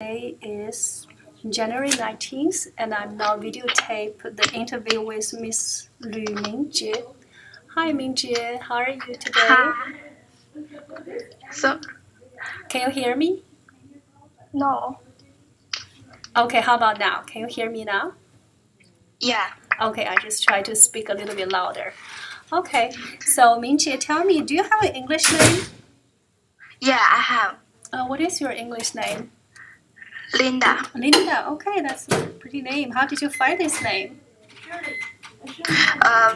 Today is January 19th, and I'm now videotape the interview with Miss Mingjie. Hi Mingjie, how are you today? Hi. So, Can you hear me? no. Okay, how about now? Can you hear me now? Yeah. Okay, I just try to speak a little bit louder. Okay, so Mingjie, tell me, do you have an English name? Yeah, I have. What is your English name? Linda. Linda. Okay, that's a pretty name. How did you find this name?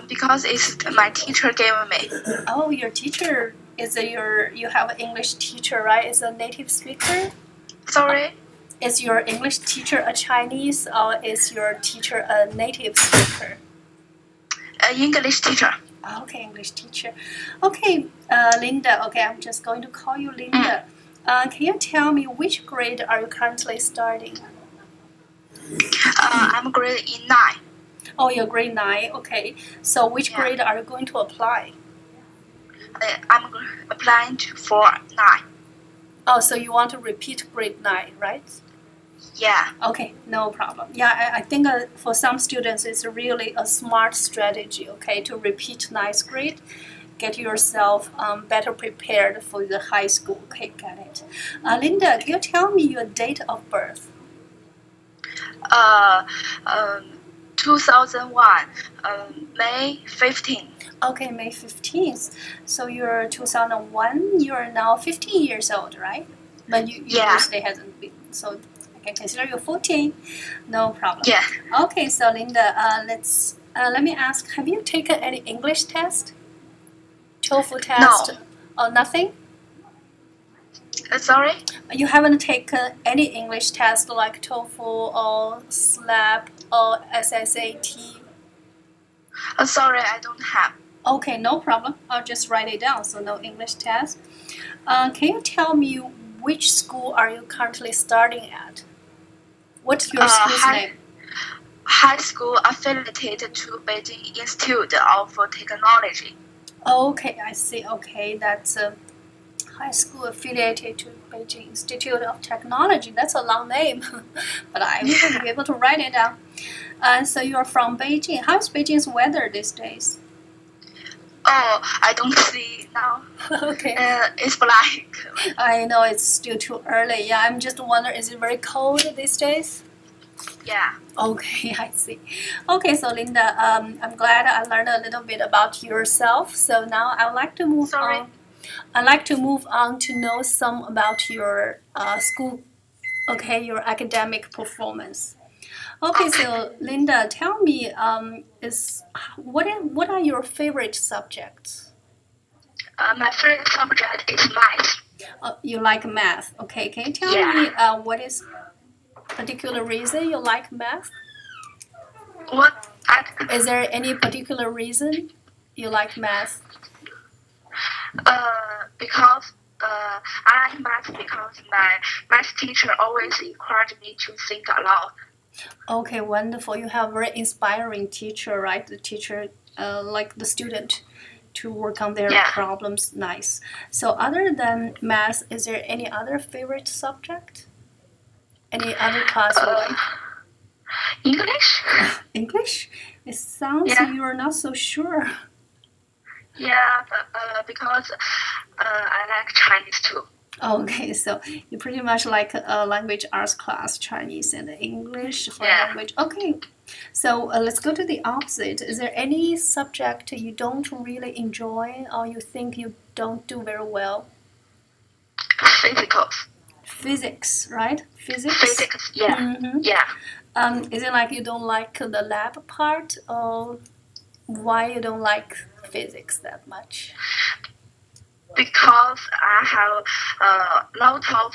Because it's my teacher gave me. Oh, your teacher is you have an English teacher, right? Is a native speaker? Sorry? Is your English teacher a Chinese or is your teacher a native speaker? English teacher. Okay, English teacher. Okay, Linda. Okay, I'm just going to call you Linda. Can you tell me which grade are you currently studying? I'm grade in 9. Oh, you're grade 9. Okay. So which grade are you going to apply? I'm applying for 9. Oh, so you want to repeat grade 9, right? Yeah. Okay, no problem. Yeah, I think for some students it's really a smart strategy, okay, to repeat ninth grade, get yourself better prepared for the high school. Okay, got it. Linda, can you tell me your date of birth? 2001, May 15. Okay, May 15th. So you're 2001, you're now 15 years old, right? But your birthday hasn't been, so I can consider you 14. No problem. Yeah. Okay, so Linda, let me ask, have you taken any English test? TOEFL test? No. Or nothing? Sorry? You haven't taken any English test like TOEFL or SLAP or SSAT? Sorry, I don't have. Okay, no problem. I'll just write it down, so no English test. Can you tell me which school are you currently studying at? What's your school's name? High school affiliated to Beijing Institute of Technology. Okay, I see. Okay, that's a high school affiliated to Beijing Institute of Technology. That's a long name, but I will be able to write it down. So you're from Beijing. How's Beijing's weather these days? Oh, I don't see now. Okay. It's black. I know it's still too early. Yeah, I'm just wondering, is it very cold these days? Yeah. Okay, I see. Okay, so Linda, I'm glad I learned a little bit about yourself. So now I'd like to move on. I'd like to move on to know some about your school, okay, your academic performance. Okay, so Linda, tell me, what are your favorite subjects? My favorite subject is math. You like math. Okay, can you tell me what is particular reason you like math? What? Is there any particular reason you like math? Because I like math because my math teacher always encouraged me to think a lot. Okay, wonderful. You have a very inspiring teacher, right? The teacher, like the student, to work on their problems. Nice. So other than math, is there any other favorite subject? Any other class you like? English? English? It sounds you're not so sure. Yeah, because I like Chinese too. Okay, so you pretty much like a language arts class, Chinese and English for language. Okay, so let's go to the opposite. Is there any subject you don't really enjoy or you think you don't do very well? Physics, right? Physics, yeah. Mm-hmm. Yeah. Is it like you don't like the lab part or why you don't like physics that much? Because I have a lot of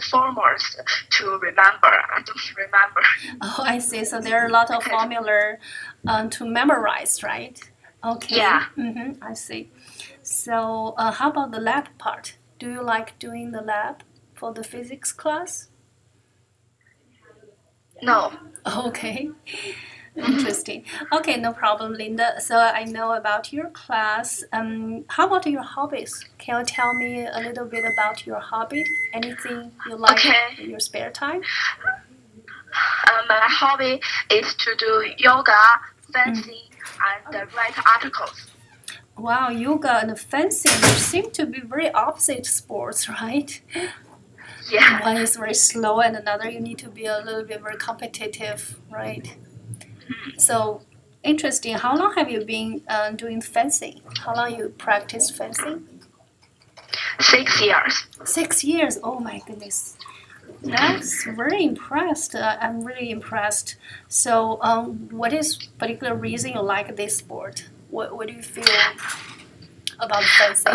formulas to remember. I don't remember. Oh, I see. So there are a lot of formula to memorize, right? Okay. Yeah. Mm-hmm, I see. So how about the lab part? Do you like doing the lab for the physics class? No. Okay. Interesting. Okay, no problem, Linda. So I know about your class. How about your hobbies? Can you tell me a little bit about your hobby? Anything you like in your spare time? My hobby is to do yoga, fencing, and write articles. Wow, yoga and fencing seem to be very opposite sports, right? Yeah. One is very slow, and another you need to be a little bit very competitive, right? So interesting. How long have you been doing fencing? How long you practice fencing? 6 years. 6 years. Oh my goodness. That's very impressed. I'm really impressed. So, what is particular reason you like this sport? What do you feel about fencing?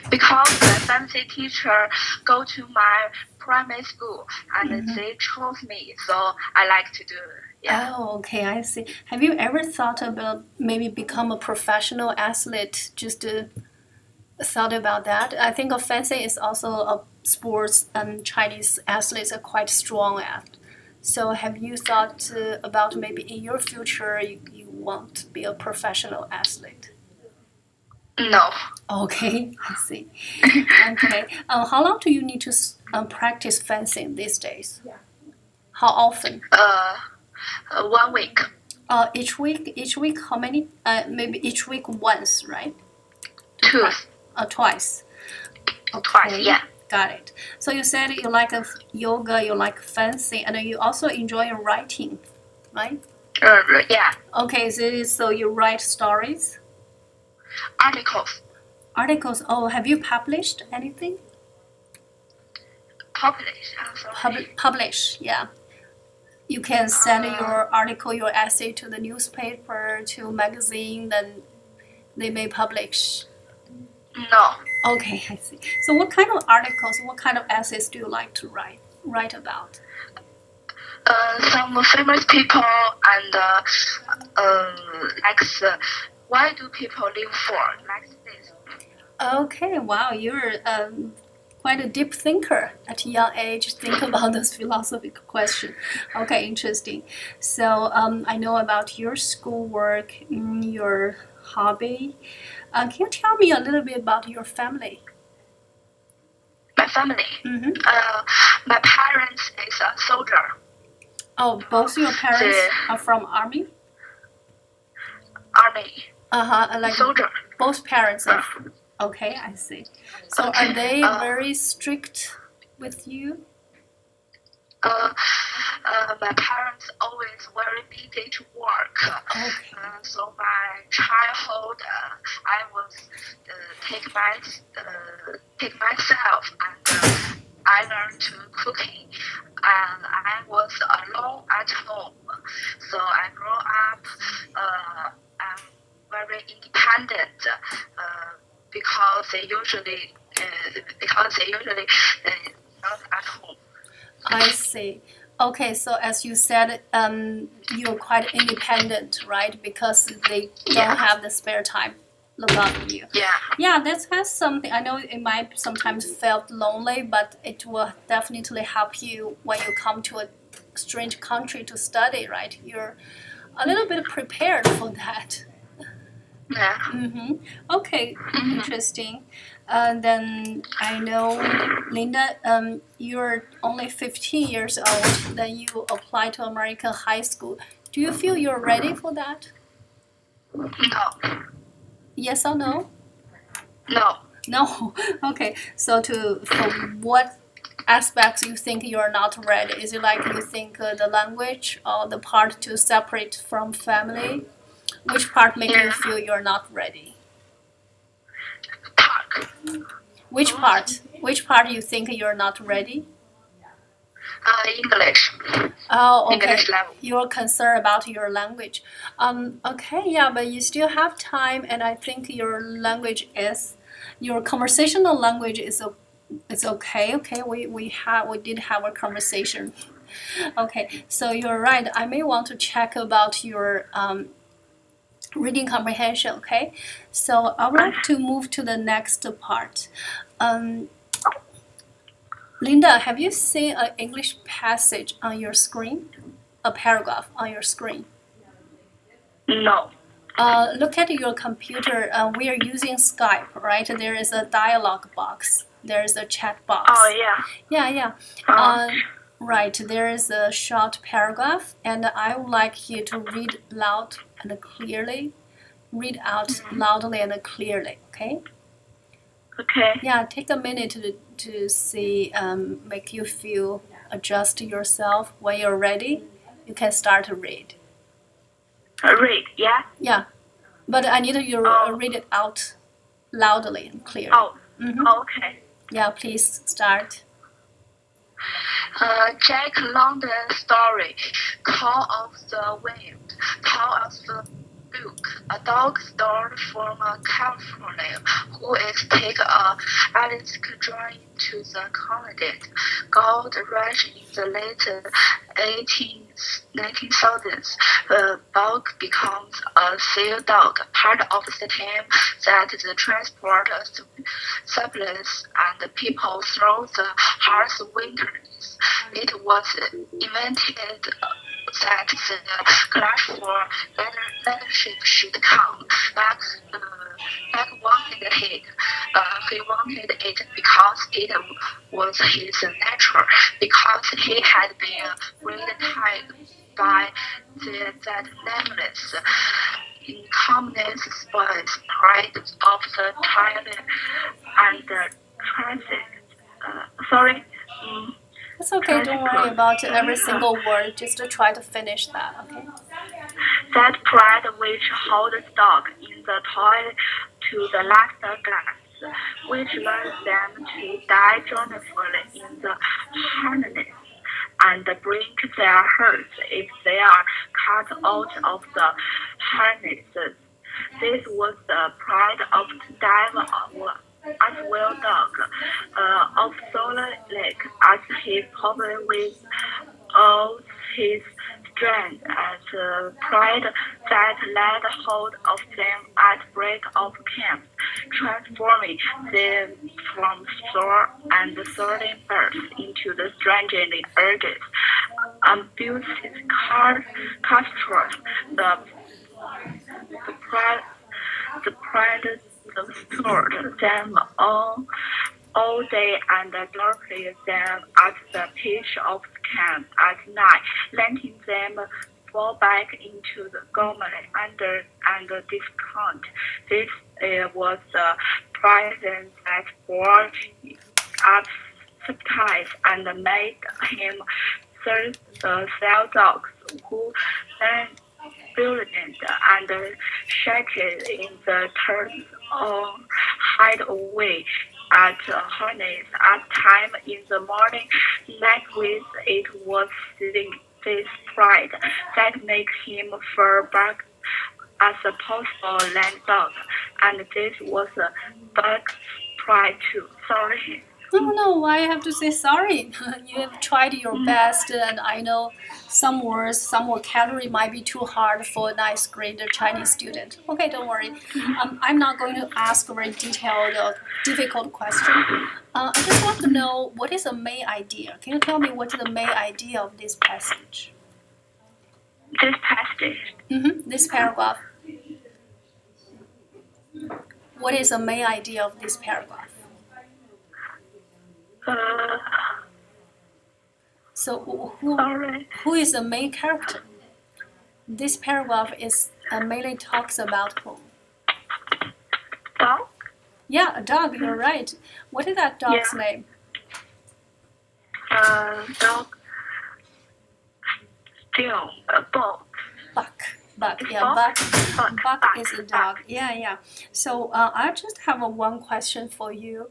Because the fencing teacher go to my primary school and they chose me, so I like to do it. Yeah. Oh, okay, I see. Have you ever thought about maybe become a professional athlete? Just thought about that. I think fencing is also a sports Chinese athletes are quite strong at. So have you thought about maybe in your future you want to be a professional athlete? No. Okay, I see. Okay. How long do you need to practice fencing these days? How often? 1 week. Each week. Each week, how many? Maybe each week once, right? Twice. Twice. Okay. Twice, yeah. Got it. So you said you like yoga, you like fencing, and you also enjoy writing, right? Yeah. Okay, so you write stories? Articles. Articles. Oh, have you published anything? Publish, yeah. You can send your article, your essay to the newspaper, to magazine, then they may publish. No. Okay, I see. So what kind of articles, what kind of essays do you like to write about? Some famous people and like why do people live for, like this. Okay, wow, you're quite a deep thinker at a young age. Think about those philosophical questions. Okay, interesting. So I know about your schoolwork, your hobby. Can you tell me a little bit about your family? My family. My parents is a soldier. Oh, both your parents are from army? Army. Like soldier. Both parents are. Okay, I see. So are they very strict with you? My parents always very busy to work. Okay. So my childhood, I was take myself and I learned to cooking. And I was alone at home. So I grew up. I'm very independent because they usually not at home. I see. Okay, so as you said, you're quite independent, right? Because they don't have the spare time look after you. Yeah. Yeah, that's something. I know it might sometimes felt lonely, but it will definitely help you when you come to a strange country to study, right? You're a little bit prepared for that. Yeah. Okay, interesting. Then I know, Linda, you're only 15 years old. Then you apply to American high school. Do you feel you're ready for that? No. Yes or no? No. No. Okay. So for what aspects you think you're not ready? Is it like you think the language or the part to separate from family? Which part make you feel you're not ready? Which part? Which part you think you're not ready? English. Oh, okay. English level. You're concerned about your language. Okay, yeah, but you still have time, and I think your language is, your conversational language is it's okay. Okay, we did have a conversation. Okay, so you're right. I may want to check about your reading comprehension. Okay, so I would like to move to the next part. Linda, have you seen an English passage on your screen? a paragraph on your screen? No. Look at your computer. We are using Skype, right? There is a dialog box. There is a chat box. Oh, yeah. Yeah. Right, there is a short paragraph, and I would like you to read loud and clearly. Read out loudly and clearly, okay? Okay. Yeah, take a minute to see, make you feel, adjust yourself. When you're ready, you can start to read. Read, yeah? Yeah, but I need you read it out loudly and clearly. Oh, okay. Yeah, please start. Jack London story, Call of the Wind, Call of the Book, a dog story from California who is take a Alaska drive to the Colorado Gold Rush in the late 1900s. The dog becomes a seal dog, part of the team that the transport supplies and people through the harsh winters. It was invented that the clash for leadership should come. Mac wanted it. He wanted it because it was his nature, because he had been raised by that nameless, communist spies, pride of the child and transit. Sorry. It's okay, don't worry about every single word, just to try to finish that, okay? That pride which holds dog in the toil to the last gasp, which learns them to die joyfully in the harness, and break their hearts if they are cut out of the harnesses. This was the pride of Dive as well dog, of Solar Lake, as he probably with all his strength and pride that laid hold of them at break of camp, transforming them from sore and soaring birds into the strangely urges, ambitious castros, the pride stored them all day and darkly them at the pitch of camp at night, letting them fall back into the gomely under and discount. This was the present that bore up surprise and made him serve the cell dogs who then brilliant and shattered in the turns or hide away at harness at time in the morning. Likewise, it was this pride that makes him fur back as a possible land dog, and this was a bug's pride too. Sorry. No, why I have to say sorry? You have tried your best, and I know some words, some vocabulary might be too hard for a ninth grade Chinese student. Okay, don't worry. I'm not going to ask a very detailed or difficult question. I just want to know what is the main idea. Can you tell me what is the main idea of this passage? This passage? This paragraph. What is the main idea of this paragraph? So who is the main character? This paragraph is mainly talks about whom? Dog? Yeah, a dog, you're right. What is that dog's name? Dog. Still, Buck. Buck, yeah, Buck is a dog. Yeah. So I just have one question for you.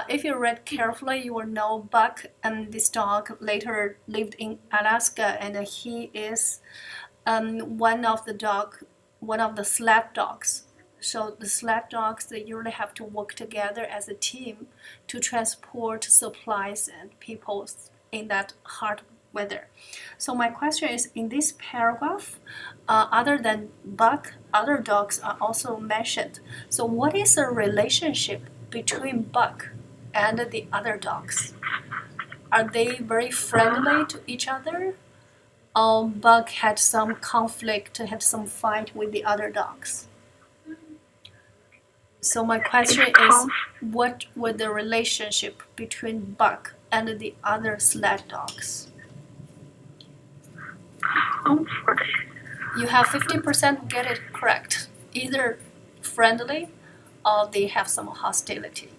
If you read carefully, you will know Buck and this dog later lived in Alaska, and he is one of the sled dogs. So the sled dogs, they usually have to work together as a team to transport supplies and people in that hard weather. So my question is, in this paragraph, other than Buck, other dogs are also mentioned. So what is the relationship between Buck and the other dogs? Are they very friendly to each other? Bug had some conflict, had some fight with the other dogs. So my question is, what was the relationship between Buck and the other sled dogs? You have 50% get it correct. Either friendly or they have some hostility.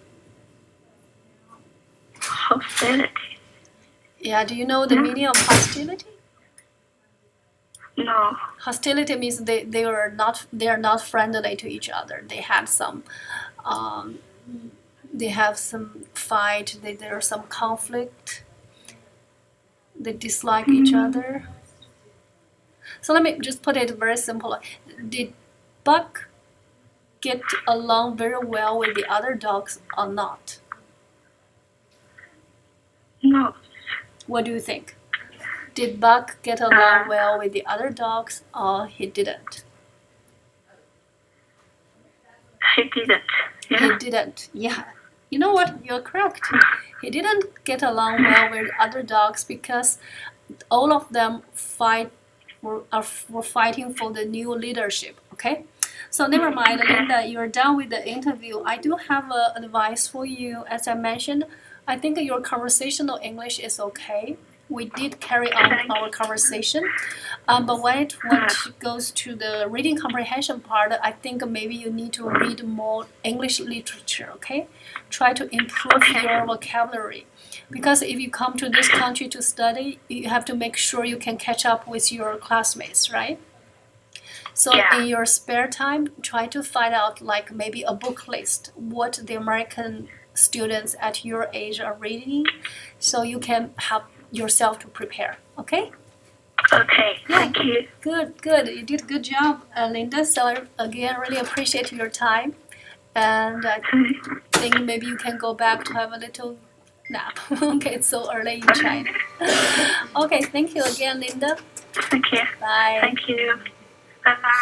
Hostility. Yeah, do you know the meaning of hostility? No. Hostility means they are not friendly to each other. They have some fight. There's some conflict. They dislike each other. So let me just put it very simple. Did Buck get along very well with the other dogs or not? No. What do you think? Did Buck get along well with the other dogs or he didn't? He didn't. Yeah. He didn't. Yeah. You know what? You're correct. He didn't get along well with other dogs because all of them were fighting for the new leadership. Okay. So never mind, Linda. You're done with the interview. I do have an advice for you. As I mentioned, I think your conversational English is okay. We did carry on our conversation, but when it goes to the reading comprehension part, I think maybe you need to read more English literature, okay? Try to improve your vocabulary. Because if you come to this country to study, you have to make sure you can catch up with your classmates, right? So in your spare time, try to find out like maybe a book list, what the American students at your age are reading, so you can help yourself to prepare. Okay? Okay, thank you. Good. You did a good job, Linda. So again, really appreciate your time. And I think maybe you can go back to have a little nap. Okay, it's so early in China. Okay, thank you again, Linda. Thank you. Bye. Thank you. Bye-bye.